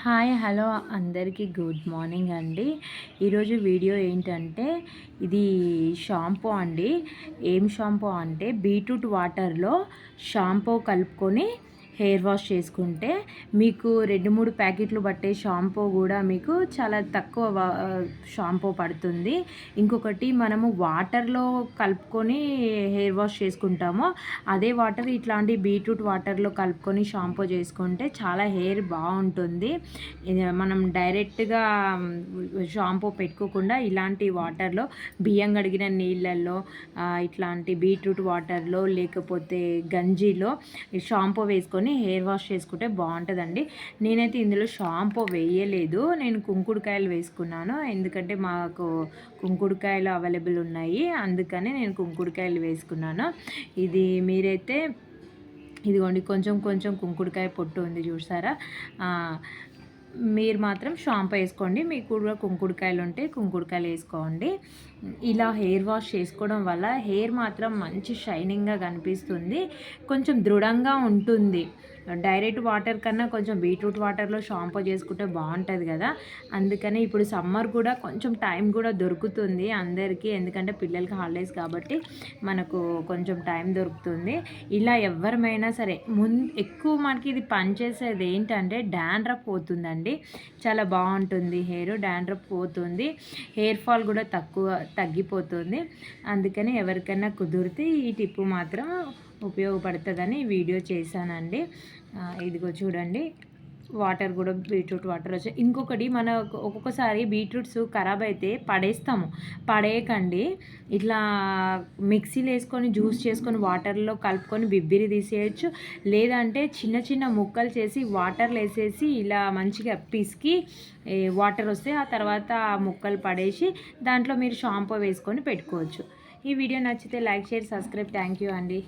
Hi hello అందరికీ good morning అండి. ఈరోజు వీడియో ఏంటంటే ఇది షాంపూ అండి. ఏం షాంపూ అంటే బీట్రూట్ వాటర్లో షాంపూ కలుపుకొని హెయిర్ వాష్ చేసుకుంటే మీకు 2-3 ప్యాకెట్లు పట్టే షాంపూ కూడా మీకు చాలా తక్కువ షాంపూ పడుతుంది. ఇంకొకటి మనము వాటర్లో కలుపుకొని హెయిర్ వాష్ చేసుకుంటామో అదే వాటర్ ఇట్లాంటి బీట్రూట్ వాటర్లో కలుపుకొని షాంపూ చేసుకుంటే చాలా హెయిర్ బాగుంటుంది. మనం డైరెక్ట్గా షాంపూ పెట్టుకోకుండా ఇలాంటి వాటర్లో బియ్యం కడిగిన నీళ్ళల్లో ఇట్లాంటి బీట్రూట్ వాటర్లో లేకపోతే గంజిలో షాంపూ వేసుకొని హెయిర్ వాష్ చేసుకుంటే బాగుంటుందండి. నేనైతే ఇందులో షాంపూ వేయలేదు, నేను కుంకుడుకాయలు వేసుకున్నాను. ఎందుకంటే మాకు కుంకుడుకాయలు అవైలబుల్ ఉన్నాయి, అందుకని నేను కుంకుడుకాయలు వేసుకున్నాను. ఇది మీరైతే ఇదిగోండి కొంచెం కొంచెం కుంకుడుకాయ పొట్టు ఉంది చూసారా, మీరు మాత్రం షాంపూ వేసుకోండి. మీకు కూడా కుంకుడుకాయలు ఉంటే కుంకుడుకాయలు వేసుకోండి. ఇలా హెయిర్ వాష్ చేసుకోవడం వల్ల హెయిర్ మాత్రం మంచి షైనింగ్గా కనిపిస్తుంది, కొంచెం దృఢంగా ఉంటుంది. డైరెక్ట్ వాటర్ కన్నా కొంచెం బీట్రూట్ వాటర్లో షాంపూ చేసుకుంటే బాగుంటుంది కదా. అందుకని ఇప్పుడు సమ్మర్ కూడా కొంచెం టైం కూడా దొరుకుతుంది అందరికీ, ఎందుకంటే పిల్లలకి హాలిడేస్ కాబట్టి మనకు కొంచెం టైం దొరుకుతుంది. ఇలా ఎవరిమైనా సరే ఎక్కువ మనకి ఇది పనిచేసేది ఏంటంటే డాండ్రఫ్ పోతుందండి. చాలా బాగుంటుంది హెయిర్, డాండ్రఫ్ పోతుంది, హెయిర్ ఫాల్ కూడా తగ్గిపోతుంది. అందుకని ఎవరికైనా కుదిరితే ఈ టిప్పు మాత్రం ఉపయోగపడుతుందని వీడియో చేశానండి. ఇదిగో చూడండి, వాటర్ కూడా బీట్రూట్ వాటర్ వచ్చాయి. ఇంకొకటి మన ఒక్కొక్కసారి బీట్రూట్స్ ఖరాబ్ అయితే పడేయకండి. ఇట్లా మిక్సీలో వేసుకొని జ్యూస్ చేసుకొని వాటర్లో కలుపుకొని బిబ్బిరి తీసేయచ్చు. లేదంటే చిన్న చిన్న ముక్కలు చేసి వాటర్లో వేసేసి ఇలా మంచిగా పిసికి వాటర్ వస్తే ఆ తర్వాత ఆ ముక్కలు పడేసి దాంట్లో మీరు షాంపూ వేసుకొని పెట్టుకోవచ్చు. ఈ వీడియో నచ్చితే like, share, subscribe. Thank you అండి.